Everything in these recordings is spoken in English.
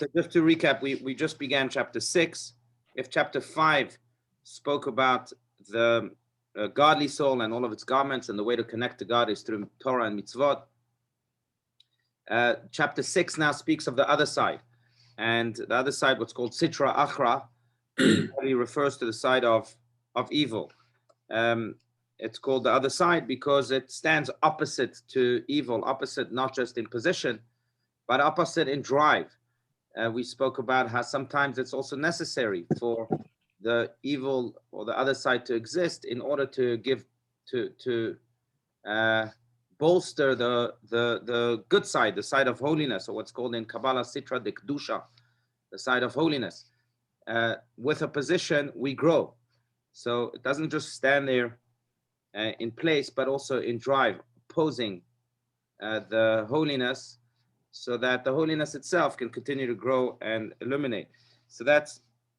So just to recap, we just began chapter 6. If chapter 5 spoke about the godly soul and all of its garments, and the way to connect to God is through Torah and mitzvot, chapter 6 now speaks of the other side. And the other side, what's called Sitra Achra, really refers to the side of evil. It's called the other side because it stands opposite to evil, opposite not just in position, but opposite in drive. We spoke about how sometimes it's also necessary for the evil or the other side to exist in order to give to bolster the good side, the side of holiness, or what's called in Kabbalah Sitra de Kedusha, the side of holiness. With a position, we grow. So it doesn't just stand there in place, but also in drive, opposing the holiness, so that the holiness itself can continue to grow and illuminate. So that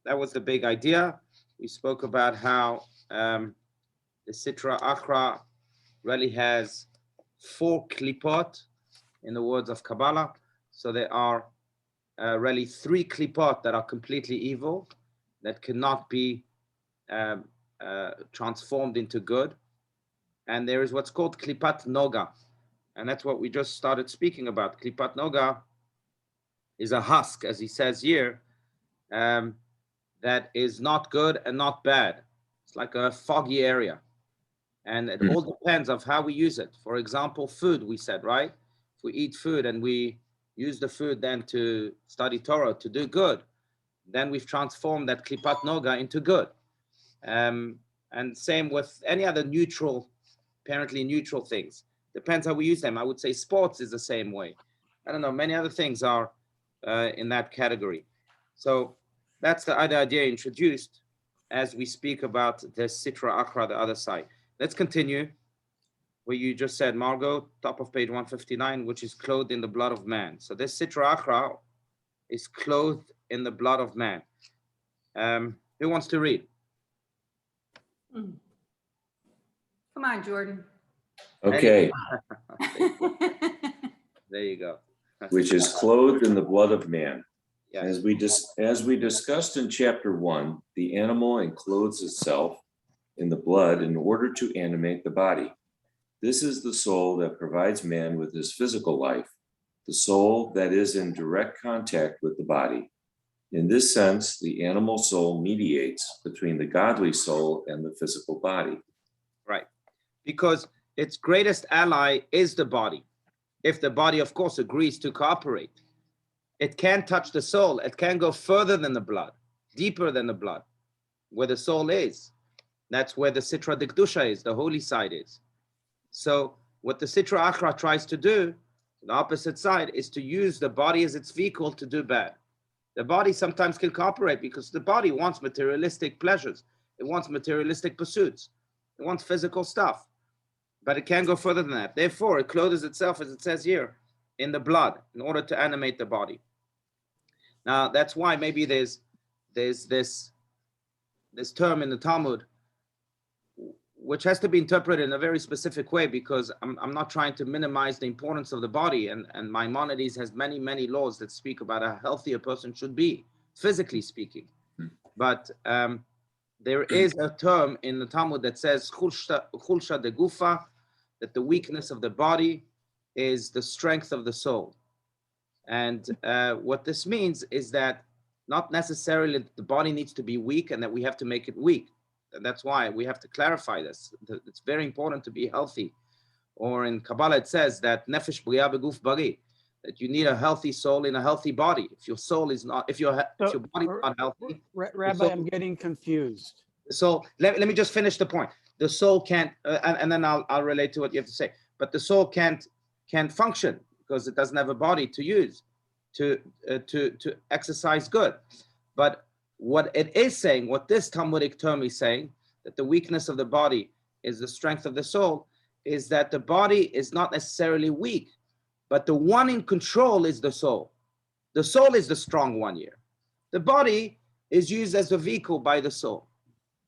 was the big idea. We spoke about how the Sitra Achra really has 4 klipot in the words of Kabbalah. So there are really 3 klipot that are completely evil, that cannot be transformed into good. And there is what's called klipat noga. And that's what we just started speaking about. Klipat noga is a husk, as he says here, that is not good and not bad. It's like a foggy area. And it all depends on how we use it. For example, food, we said, right? If we eat food and we use the food then to study Torah, to do good, then we've transformed that klipat noga into good. And same with any other neutral, apparently neutral things. Depends how we use them. I would say sports is the same way. I don't know, many other things are in that category. So that's the other idea introduced as we speak about the Sitra Achra, the other side. Let's continue where you just said, Margot, top of page 159, which is clothed in the blood of man. So this Sitra Achra is clothed in the blood of man. Who wants to read? Come on, Jordan. Okay. There you go. Which is clothed in the blood of man. Yeah. As we discussed in chapter 1, the animal enclothes itself in the blood in order to animate the body. This is the soul that provides man with his physical life, the soul that is in direct contact with the body. In this sense, the animal soul mediates between the godly soul and the physical body. Right. Because its greatest ally is the body. If the body, of course, agrees to cooperate, it can touch the soul. It can go further than the blood, deeper than the blood, where the soul is. That's where the Sitra de Kedusha is, the holy side is. So what the Sitra Achra tries to do, the opposite side, is to use the body as its vehicle to do bad. The body sometimes can cooperate because the body wants materialistic pleasures. It wants materialistic pursuits. It wants physical stuff. But it can't go further than that. Therefore, it clothes itself, as it says here, in the blood in order to animate the body. Now, that's why maybe there's this term in the Talmud, which has to be interpreted in a very specific way, because I'm not trying to minimize the importance of the body. And Maimonides has many, many laws that speak about how healthy a person should be, physically speaking. But there is a term in the Talmud that says chulsha de gufa, that the weakness of the body is the strength of the soul. And what this means is that not necessarily the body needs to be weak and that we have to make it weak. And that's why we have to clarify this. It's very important to be healthy. Or in Kabbalah, it says that nefesh b'riya beguf bari, that you need a healthy soul in a healthy body. If your soul is not, if your body is not healthy. Rabbi, I'm getting confused. So let me just finish the point. The soul can't, and then I'll relate to what you have to say. But the soul can't function because it doesn't have a body to use to exercise good. But what it is saying, what this Talmudic term is saying, that the weakness of the body is the strength of the soul, is that the body is not necessarily weak, but the one in control is the soul. The soul is the strong one here. The body is used as a vehicle by the soul.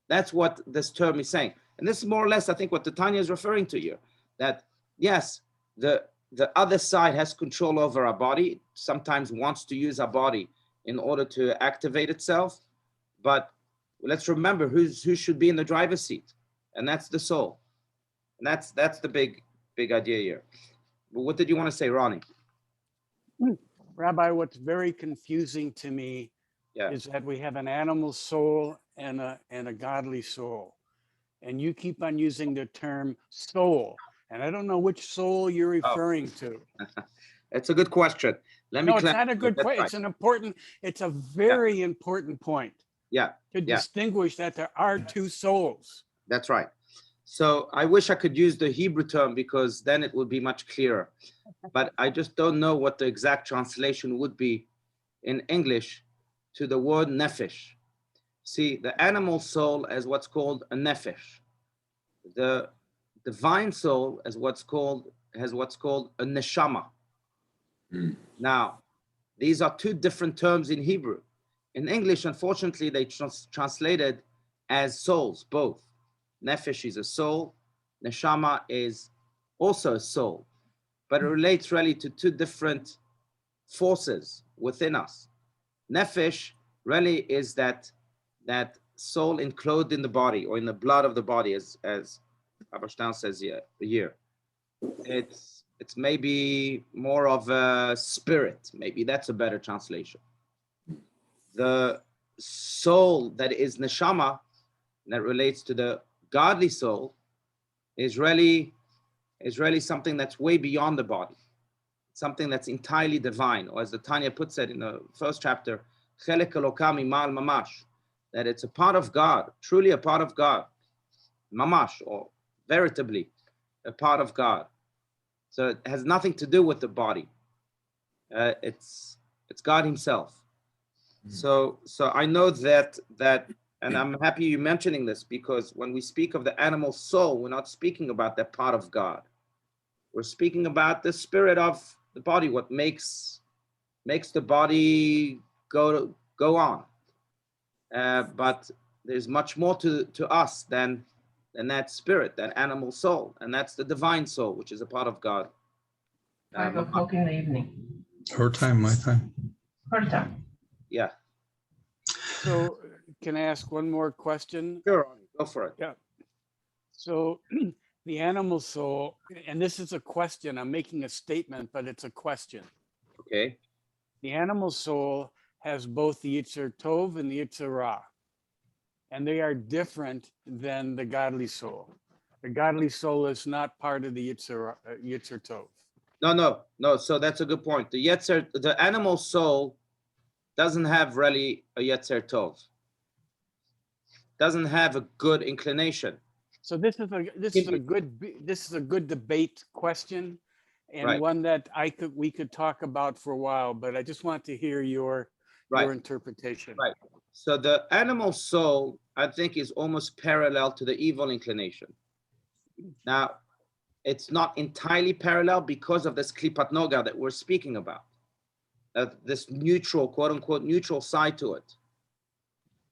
That's what this term is saying. And this is more or less, I think, what the Tanya is referring to here, that yes, the other side has control over our body, sometimes wants to use our body in order to activate itself. But let's remember who should be in the driver's seat, and that's the soul. And that's the big idea here. But what did you want to say, Ronnie? Rabbi, what's very confusing to me Yeah. is that we have an animal soul and a godly soul. And you keep on using the term soul. And I don't know which soul you're referring to. It's a good question. Let me No, it's clarify. not a good That's point. right. It's a very important point Yeah, to yeah. distinguish that there are two souls. That's right. So I wish I could use the Hebrew term because then it would be much clearer. But I just don't know what the exact translation would be in English to the word nefesh. See, the animal soul as what's called a nefesh. The divine soul has what's called a neshama. Now, these are two different terms in Hebrew. In English, unfortunately, they translated as souls, both. Nefesh is a soul, neshama is also a soul, but it relates really to two different forces within us. Nefesh really is that soul enclosed in the body or in the blood of the body, as Abashtan says here. It's maybe more of a spirit. Maybe that's a better translation. The soul that is neshama, that relates to the godly soul, is really something that's way beyond the body, something that's entirely divine, or as the Tanya puts it in the first chapter, chelek Eloka mimal mamash, that it's a part of God, truly a part of God, mamash, or veritably a part of God. So it has nothing to do with the body. It's God Himself. So I know that, and I'm happy you mentioning this, because when we speak of the animal soul, we're not speaking about that part of God. We're speaking about the spirit of the body, what makes the body go on. But there's much more to us than that spirit, that animal soul, and that's the divine soul, which is a part of God. 5 o'clock in the evening. Her time, my time. Her time. Yeah. So can I ask one more question? Sure, go for it. Yeah. So the animal soul, and this is a question, I'm making a statement, but it's a question. Okay. The animal soul has both the Yetzer Tov and the Yetzer Ra, and they are different than the godly soul. The godly soul is not part of the Yetzer Tov. No. So that's a good point. The animal soul doesn't have really a Yetzer Tov. Doesn't have a good inclination. So this is a good debate question, and Right. one that we could talk about for a while. But I just want to hear your interpretation. Right. So the animal soul, I think, is almost parallel to the evil inclination. Now, it's not entirely parallel because of this klipat noga that we're speaking about. This neutral, quote unquote, neutral side to it.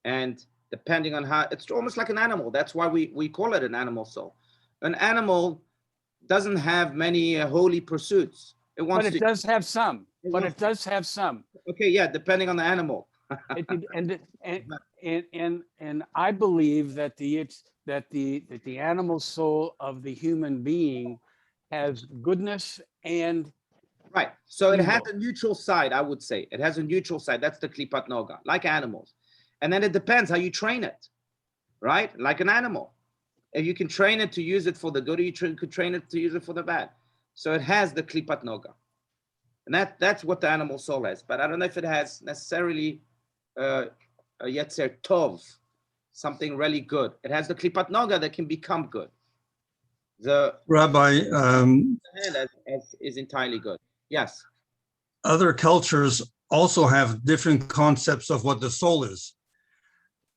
And depending on how, it's almost like an animal. That's why we call it an animal soul. An animal doesn't have many holy pursuits. But it does have some. Okay, yeah, depending on the animal. And I believe that the animal soul of the human being has goodness and right. So it evil. has a neutral side, I would say. It has a neutral side. That's the klipat noga, like animals. And then it depends how you train it, right? Like an animal. If you can train it to use it for the good, you could train it to use it for the bad. So it has the klipat noga. And that's what the animal soul has. But I don't know if it has necessarily a Yetzer Tov, something really good. It has the klipat noga that can become good. The Rabbi, is entirely good. Yes. other cultures also have different concepts of what the soul is.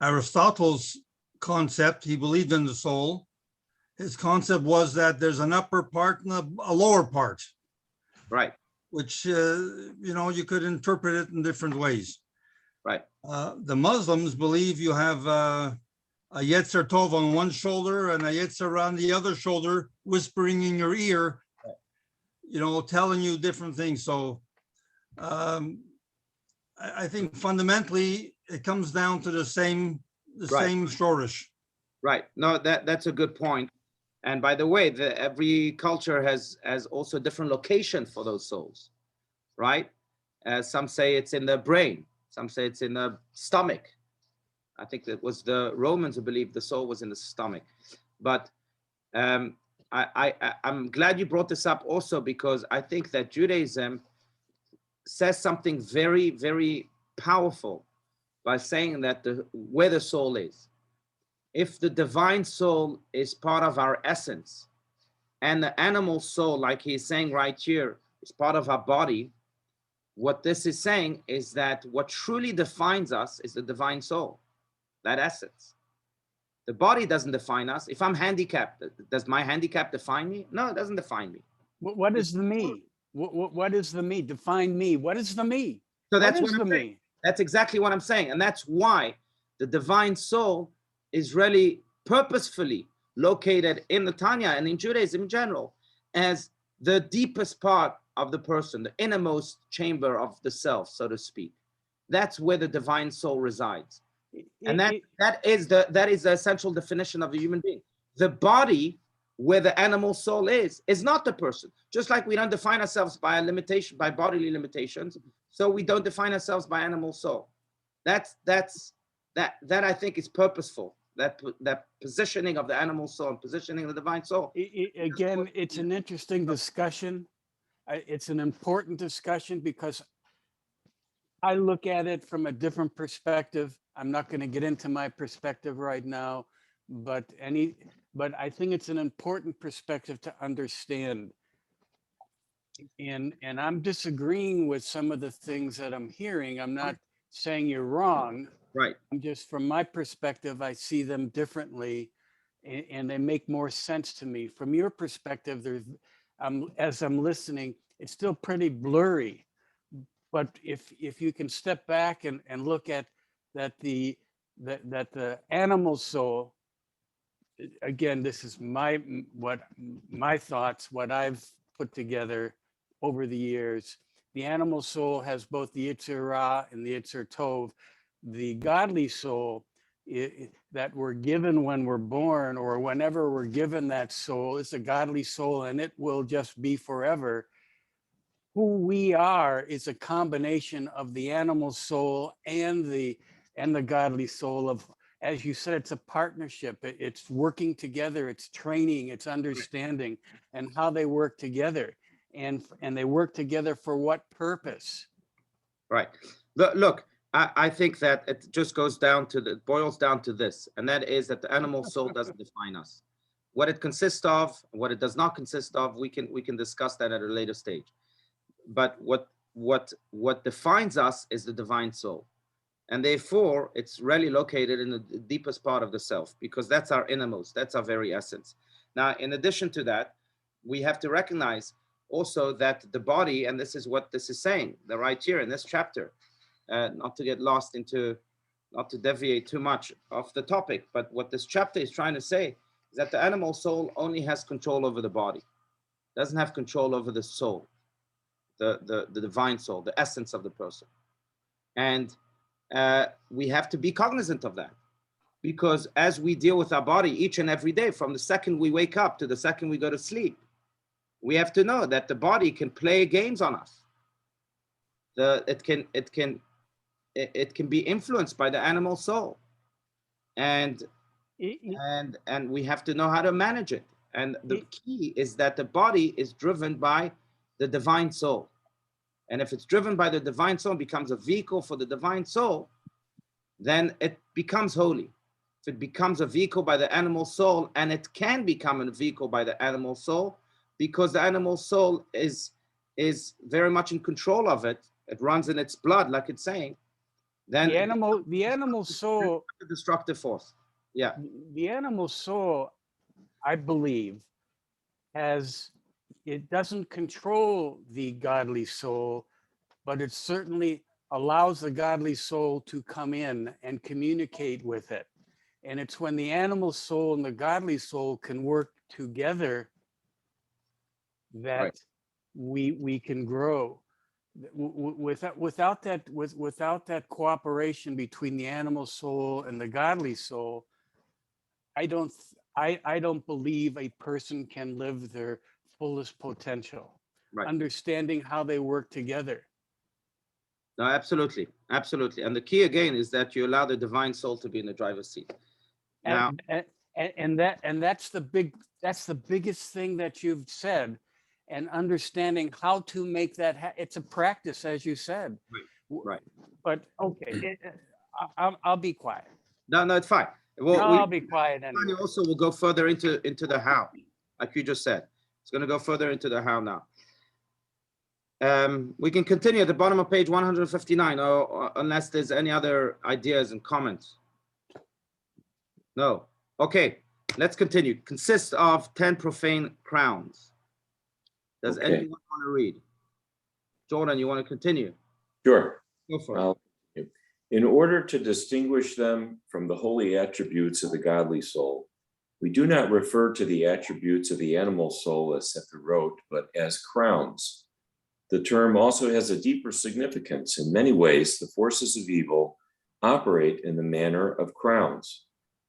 Aristotle's concept, he believed in the soul. His concept was that there's an upper part and a lower part. Right. Which, you could interpret it in different ways. Right. The Muslims believe you have a Yetzer Tov on one shoulder and a Yetzer Ra on the other shoulder, whispering in your ear, telling you different things. So I think fundamentally it comes down to the same Right. shorish. Right. No, that's a good point. And by the way, every culture has also a different location for those souls, right? Some say it's in the brain. Some say it's in the stomach. I think that was the Romans who believed the soul was in the stomach. But I'm glad you brought this up also, because I think that Judaism says something very, very powerful by saying that where the soul is. If the divine soul is part of our essence, and the animal soul, like he's saying right here, is part of our body, what this is saying is that what truly defines us is the divine soul, that essence. The body doesn't define us. If I'm handicapped, does my handicap define me? No, it doesn't define me. What is the me? What is the me? Define me. What is the me? So that's what what is I'm the saying. me? That's exactly what I'm saying. And that's why the divine soul is really purposefully located in the Tanya and in Judaism in general as the deepest part of the person, the innermost chamber of the self, so to speak. That's where the divine soul resides. And that is the essential definition of a human being. The body, where the animal soul is not the person. Just like we don't define ourselves by a limitation, by bodily limitations, so we don't define ourselves by animal soul. That I think is purposeful. That positioning of the animal soul and positioning of the divine soul. Again, it's an interesting discussion. It's an important discussion because I look at it from a different perspective. I'm not going to get into my perspective right now, but I think it's an important perspective to understand. And I'm disagreeing with some of the things that I'm hearing. I'm not saying you're wrong. Right. I'm just, from my perspective, I see them differently, and they make more sense to me. From your perspective, as I'm listening, it's still pretty blurry. But if you can step back and look at that the animal soul, again, this is my thoughts, what I've put together over the years. The animal soul has both the Yetzer Ra and the Yetzer Tov. The godly soul that we're given when we're born, or whenever we're given that soul, is a godly soul, and it will just be forever. Who we are is a combination of the animal soul and the godly soul. Of, as you said, it's a partnership. It's working together. It's training. It's understanding, and how they work together, and they work together for what purpose? Right. Look, I think that it just boils down to this, and that is that the animal soul doesn't define us. What it consists of, what it does not consist of, we can discuss that at a later stage. But what defines us is the divine soul, and therefore it's really located in the deepest part of the self, because that's our innermost, that's our very essence. Now, in addition to that, we have to recognize also that the body, and this is what this is saying, the right here in this chapter, not to get lost into, not to deviate too much off the topic, but what this chapter is trying to say is that the animal soul only has control over the body, doesn't have control over the soul. The divine soul, the essence of the person. And we have to be cognizant of that, because as we deal with our body each and every day, from the second we wake up to the second we go to sleep, we have to know that the body can play games on us. It can be influenced by the animal soul, and we have to know how to manage it. And the key is that the body is driven by the divine soul. And if it's driven by the divine soul, becomes a vehicle for the divine soul, then it becomes holy. If it becomes a vehicle by the animal soul, and it can become a vehicle by the animal soul, because the animal soul is very much in control of it. It runs in its blood, like it's saying. Then the animal soul, the destructive force. Yeah. The animal soul, I believe, it doesn't control the godly soul, but it certainly allows the godly soul to come in and communicate with it. And it's when the animal soul and the godly soul can work together that we can grow. Without that cooperation between the animal soul and the godly soul, I don't believe a person can live their fullest potential. Right. Understanding how they work together. No, absolutely, absolutely. And the key again is that you allow the divine soul to be in the driver's seat. Now, And that's the biggest thing that you've said, and understanding how to make that it's a practice, as you said. right. But okay, I'll be quiet. No, it's fine. Well, I'll be quiet anyway. Tanya also will go further into the how, like you just said. It's going to go further into the how now. We can continue at the bottom of page 159, or unless there's any other ideas and comments. No. Okay, let's continue. Consists of 10 profane crowns. Does Okay. anyone want to read? Jordan, you want to continue? Sure. Go for it. I'll continue. In order to distinguish them from the holy attributes of the godly soul, we do not refer to the attributes of the animal soul as sephirot, but as crowns. The term also has a deeper significance. In many ways, the forces of evil operate in the manner of crowns.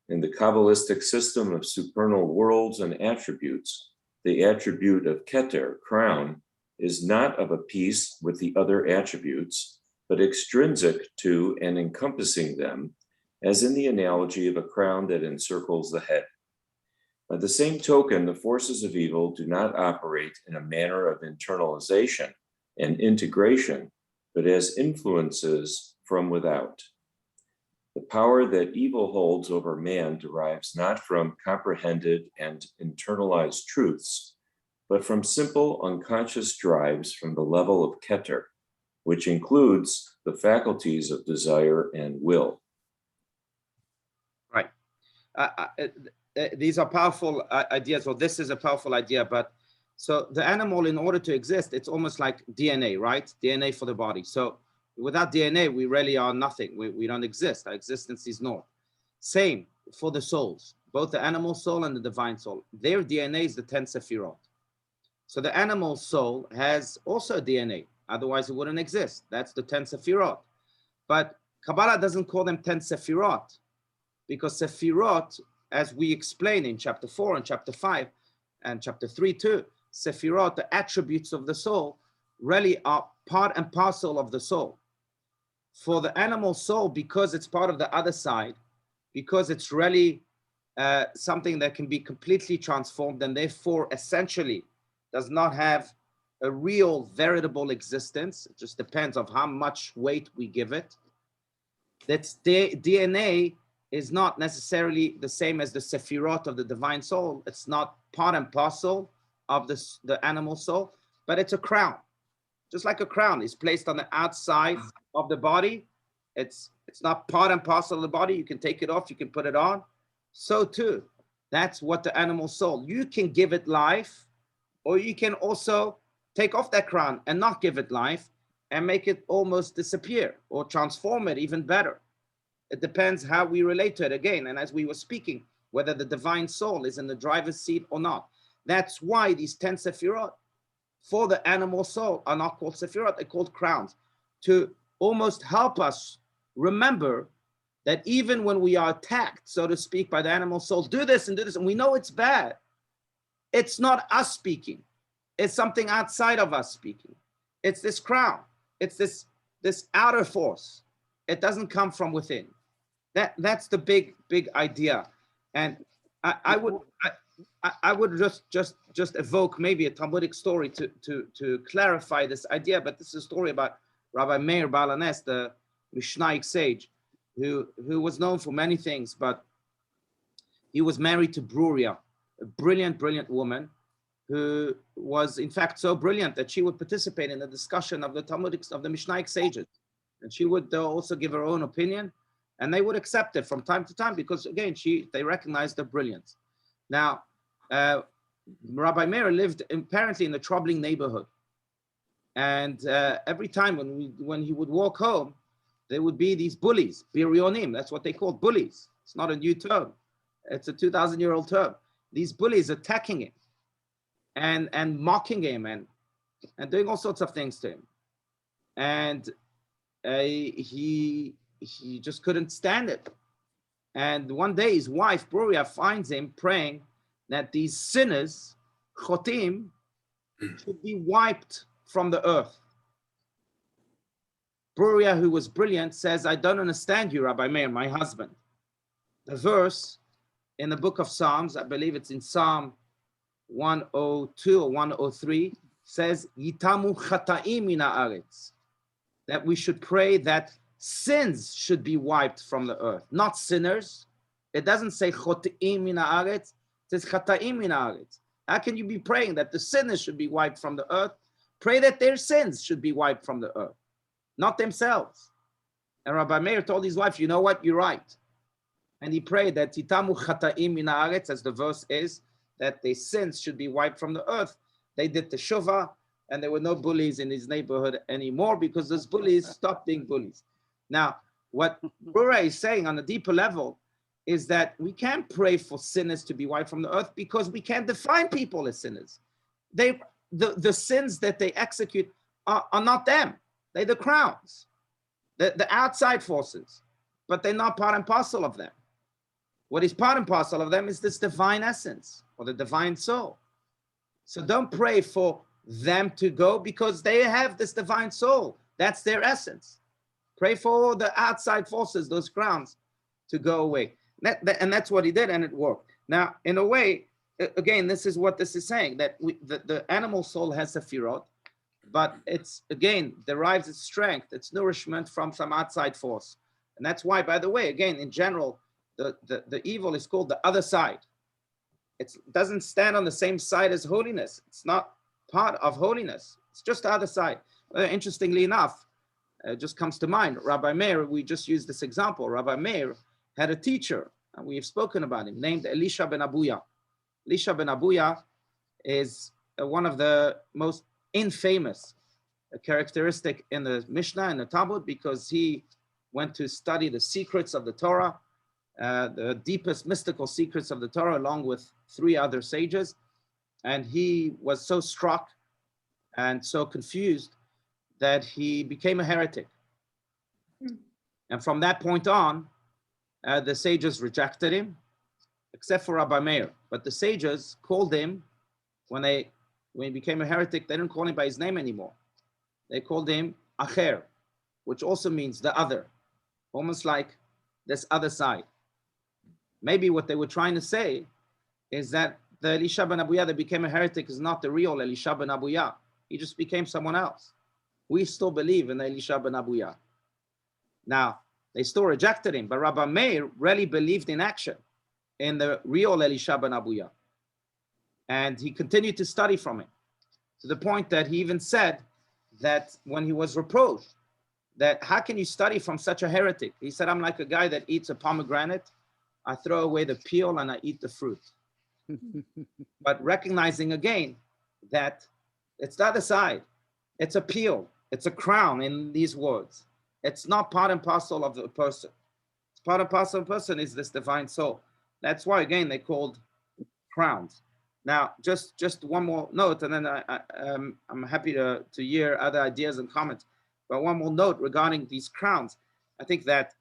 In the Kabbalistic system of supernal worlds and attributes, the attribute of Keter, crown, is not of a piece with the other attributes, but extrinsic to and encompassing them, as in the analogy of a crown that encircles the head. By the same token, the forces of evil do not operate in a manner of internalization and integration, but as influences from without. The power that evil holds over man derives not from comprehended and internalized truths, but from simple unconscious drives from the level of Keter, which includes the faculties of desire and will. Right. These are powerful ideas. Well, this is a powerful idea, but so the animal, in order to exist, it's almost like DNA, right? DNA for the body. So without DNA, we really are nothing. We don't exist. Our existence is naught. Same for the souls, both the animal soul and the divine soul. Their DNA is the 10 sephirot. So the animal soul has also DNA. Otherwise, it wouldn't exist. That's the 10 sephirot. But Kabbalah doesn't call them 10 sephirot, because sephirot, as we explain in chapter 4 and chapter 5 and chapter 3 too, sephirot, the attributes of the soul, really are part and parcel of the soul. For the animal soul, because it's part of the other side, because it's really something that can be completely transformed, and therefore essentially does not have a real veritable existence. It just depends on how much weight we give it. That's DNA is not necessarily the same as the sephirot of the divine soul. It's not part and parcel of the animal soul, but it's a crown. Just like a crown is placed on the outside of the body. It's not part and parcel of the body. You can take it off, you can put it on. So too, that's what the animal soul. You can give it life, or you can also take off that crown and not give it life and make it almost disappear, or transform it even better. It depends how we relate to it again. And as we were speaking, whether the divine soul is in the driver's seat or not. That's why these 10 sephirot for the animal soul are not called sephirot, they're called crowns, to almost help us remember that even when we are attacked, so to speak, by the animal soul, do this and do this, and we know it's bad, it's not us speaking. It's something outside of us speaking. It's this crown. It's this outer force. It doesn't come from within. That's the big idea. And I would just evoke maybe a Talmudic story to clarify this idea. But this is a story about Rabbi Meir Baal HaNes, the Mishnaic sage, who was known for many things, but he was married to Bruria, a brilliant woman, who was in fact so brilliant that she would participate in the discussion of the Talmudic, of the Mishnaic sages. And she would also give her own opinion, and they would accept it from time to time because, again, they recognized her brilliance. Now, Rabbi Meir lived apparently in a troubling neighborhood, and every time when he would walk home, there would be these bullies, birionim. That's what they called bullies. It's not a new term; it's a 2,000-year-old term. These bullies attacking him and mocking him and doing all sorts of things to him. and he just couldn't stand it. And one day his wife, Bruria, finds him praying that these sinners, chotim, should be wiped from the earth. Bruria, who was brilliant, says, I don't understand you, Rabbi Meir, my husband. The verse in the book of Psalms, I believe it's in Psalm 102 or 103, says, Yitamu chataim min haaretz, that we should pray that sins should be wiped from the earth, not sinners. It doesn't say chotim min haaretz, it says chataim min haaretz. How can you be praying that the sinners should be wiped from the earth? Pray that their sins should be wiped from the earth, not themselves. And Rabbi Meir told his wife, you know what, you're right. And he prayed that Titamu chataim min haaretz, as the verse is, that their sins should be wiped from the earth. They did the teshuvah, and there were no bullies in his neighborhood anymore because those bullies stopped being bullies. Now, what Brura is saying on a deeper level is that we can't pray for sinners to be wiped from the earth because we can't define people as sinners. The sins that they execute are not them. They're the crowns, the outside forces, but they're not part and parcel of them. What is part and parcel of them is this divine essence or the divine soul. So don't pray for them to go because they have this divine soul. That's their essence. Pray for the outside forces, those crowns, to go away. And that's what he did, and it worked. Now, in a way, again, this is what this is saying, that the animal soul has sefirot, but it's, again, derives its strength, its nourishment from some outside force. And that's why, by the way, again, in general, the evil is called the other side. It doesn't stand on the same side as holiness. It's not part of holiness. It's just the other side. Interestingly enough, it just comes to mind, Rabbi Meir, we just used this example. Rabbi Meir had a teacher, and we have spoken about him, named Elisha ben Abuya. Elisha ben Abuya is one of the most infamous characteristic in the Mishnah and the Talmud because he went to study the secrets of the Torah, the deepest mystical secrets of the Torah, along with 3 other sages. And he was so struck and so confused that he became a heretic. And from that point on, the sages rejected him, except for Rabbi Meir. But the sages called him, when he became a heretic, they didn't call him by his name anymore. They called him Acher, which also means the other, almost like this other side. Maybe what they were trying to say is that the Elisha ben Abuya that became a heretic is not the real Elisha ben Abuya. He just became someone else. We still believe in Elisha ben Abuya. Now, they still rejected him, but Rabbi Meir really believed in action, in the real Elisha ben Abuya. And he continued to study from him, to the point that he even said that when he was reproached, that how can you study from such a heretic? He said, I'm like a guy that eats a pomegranate. I throw away the peel and I eat the fruit. But recognizing again that it's the other side. It's a peel. It's a crown in these words. It's not part and parcel of the person. It's part and parcel of the person is this divine soul. That's why, again, they called crowns. Now, just one more note, and then I'm happy to hear other ideas and comments. But one more note regarding these crowns. I think that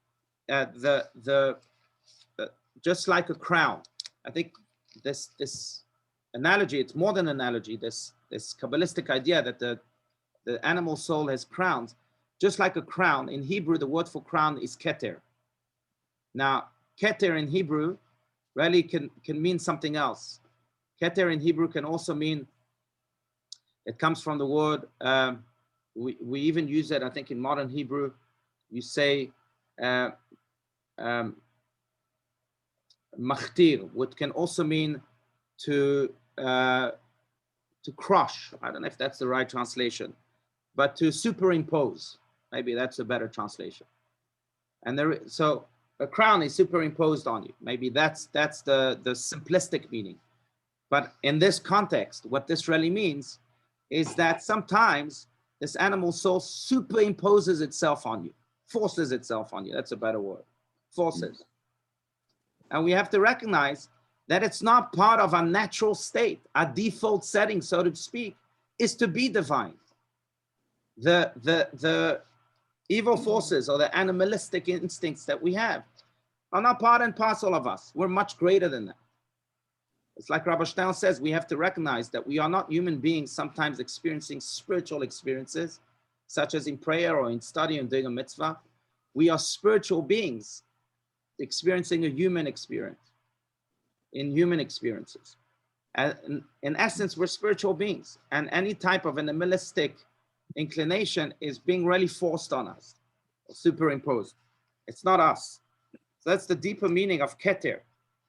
just like a crown, I think this analogy, it's more than an analogy, this Kabbalistic idea that the animal soul has crowns, just like a crown. In Hebrew, the word for crown is keter. Now, keter in Hebrew really can mean something else. Keter in Hebrew can also mean, it comes from the word, we even use it, I think, in modern Hebrew. You say machtir, which can also mean to crush. I don't know if that's the right translation, but to superimpose. Maybe that's a better translation. And so a crown is superimposed on you. Maybe that's the simplistic meaning. But in this context, what this really means is that sometimes this animal soul superimposes itself on you, forces itself on you. That's a better word, forces. And we have to recognize that it's not part of our natural state. Our default setting, so to speak, is to be divine. the evil forces or the animalistic instincts that we have are not part and parcel of us. We're much greater than that. It's like Rabbi Stein says, we have to recognize that we are not human beings sometimes experiencing spiritual experiences, such as in prayer or in study and doing a mitzvah. We are spiritual beings experiencing a human experience, in human experiences. And in essence, we're spiritual beings, and any type of animalistic inclination is being really forced on us, superimposed. It's not us. So that's the deeper meaning of keter.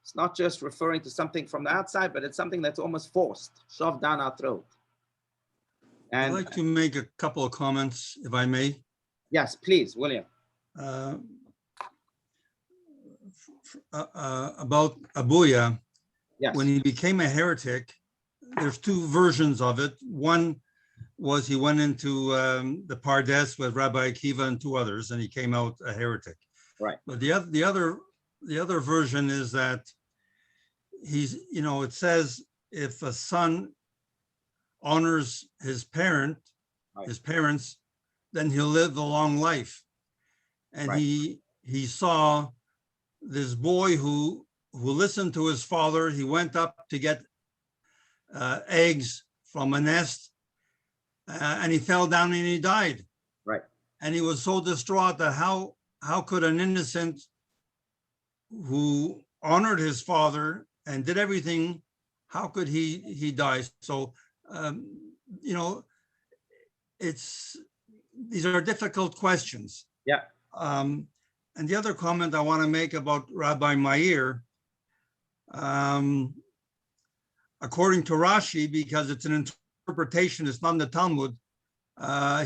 It's not just referring to something from the outside, but it's something that's almost forced, shoved down our throat. I'd And like to make a couple of comments, if I may. yes, please, William. About Abuya, Yes. when he became a heretic, there's two versions of it. One was he went into the Pardes with Rabbi Akiva and two others, and he came out a heretic. Right. But the other version is that he's, you know, it says if a son honors his parents, then he'll live a long life. And Right. he saw this boy who listened to his father. He went up to get eggs from a nest, and he fell down and he died. Right. And he was so distraught that how could an innocent who honored his father and did everything, how could he die? So, you know, these are difficult questions. Yeah. And the other comment I want to make about Rabbi Meir, according to Rashi, because it's an interpretation, it's not in the Talmud,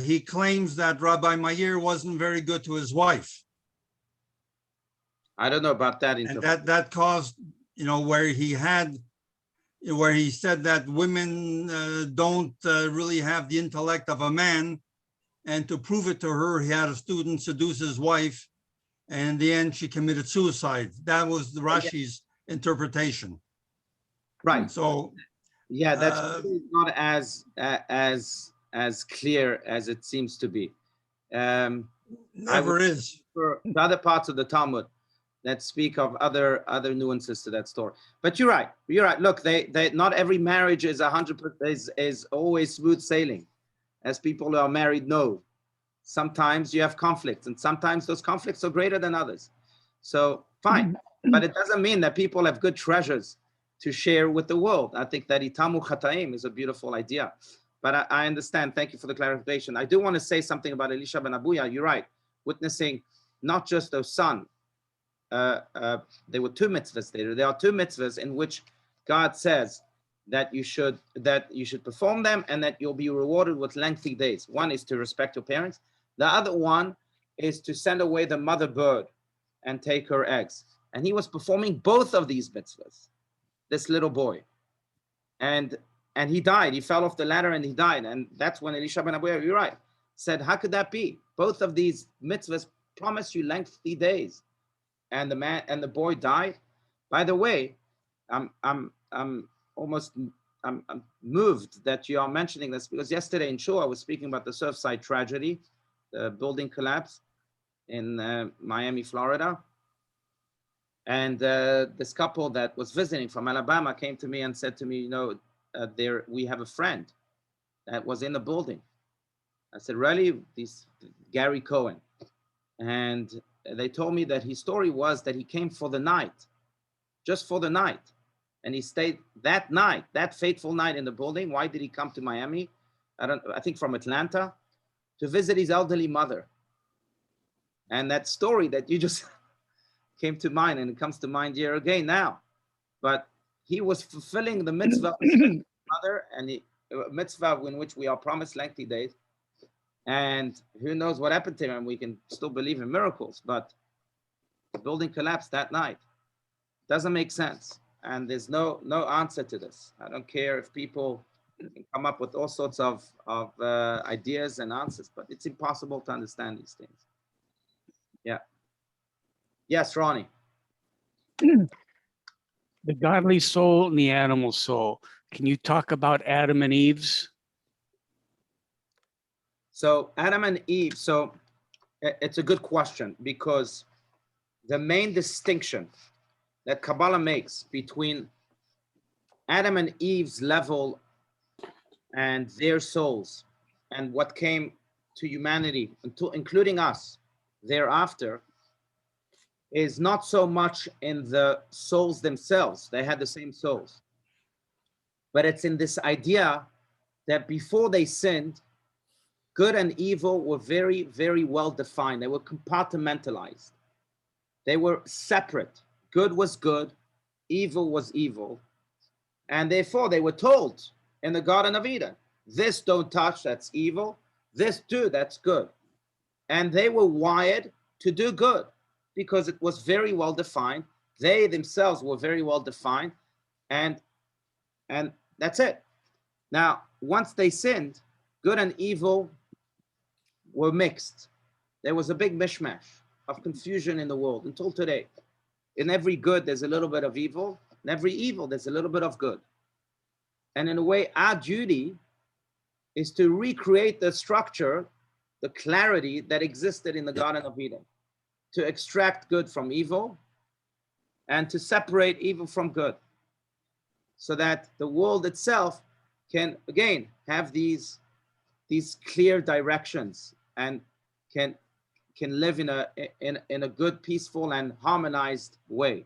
he claims that Rabbi Meir wasn't very good to his wife. I don't know about that. And that caused, you know, where he said that women don't really have the intellect of a man. And to prove it to her, he had a student seduce his wife. And in the end, she committed suicide. That was the Rashi's interpretation. Right. So yeah, that's not as clear as it seems to be. Never is. For the other parts of the Talmud that speak of other nuances to that story. But you're right. You're right. Look, they not every marriage is 100% is always smooth sailing, as people who are married know. Sometimes you have conflicts, and sometimes those conflicts are greater than others. So fine, but it doesn't mean that people have good treasures to share with the world. I think that itamu chataim is a beautiful idea. But I understand. Thank you for the clarification. I do want to say something about Elisha ben Abuya. You're right. Witnessing not just a son. There were two mitzvahs there. There are two mitzvahs in which God says that you should perform them and that you'll be rewarded with lengthy days. One is to respect your parents. The other one is to send away the mother bird and take her eggs. And he was performing both of these mitzvahs, this little boy. And he died. He fell off the ladder and he died. And that's when Elisha ben Abuya, you're right, said, how could that be? Both of these mitzvahs promise you lengthy days. And the boy died. By the way, I'm moved that you are mentioning this, because yesterday in Shul I was speaking about the Surfside tragedy, the building collapse in Miami, Florida. And this couple that was visiting from Alabama came to me and said to me, you know, we have a friend that was in the building. I said, really? Gary Cohen. And they told me that his story was that he came for the night, just for the night. And he stayed that night, that fateful night in the building. Why did he come to Miami? I think from Atlanta, to visit his elderly mother. And that story that you just came to mind, and it comes to mind here again now. But he was fulfilling the mitzvah of his mother, and the mitzvah in which we are promised lengthy days. And who knows what happened to him? We can still believe in miracles, but the building collapsed that night. Doesn't make sense. And there's no answer to this. I don't care if people can come up with all sorts of ideas and answers, but it's impossible to understand these things. Yeah. Yes, Ronnie. The godly soul and the animal soul. Can you talk about Adam and Eve's? So Adam and Eve, so it's a good question, because the main distinction that Kabbalah makes between Adam and Eve's level and their souls and what came to humanity, including us thereafter, is not so much in the souls themselves. They had the same souls. But it's in this idea that before they sinned, good and evil were very, very well defined. They were compartmentalized. They were separate. Good was good, evil was evil. And therefore they were told in the Garden of Eden, this don't touch, that's evil. This do, that's good. And they were wired to do good because it was very well defined. They themselves were very well defined. And that's it. Now, once they sinned, good and evil were mixed. There was a big mishmash of confusion in the world until today. In every good, there's a little bit of evil. In every evil, there's a little bit of good. And in a way, our duty is to recreate the structure, the clarity that existed in the Garden of Eden, to extract good from evil and to separate evil from good, so that the world itself can, again, have these clear directions and can live in a good, peaceful, and harmonized way.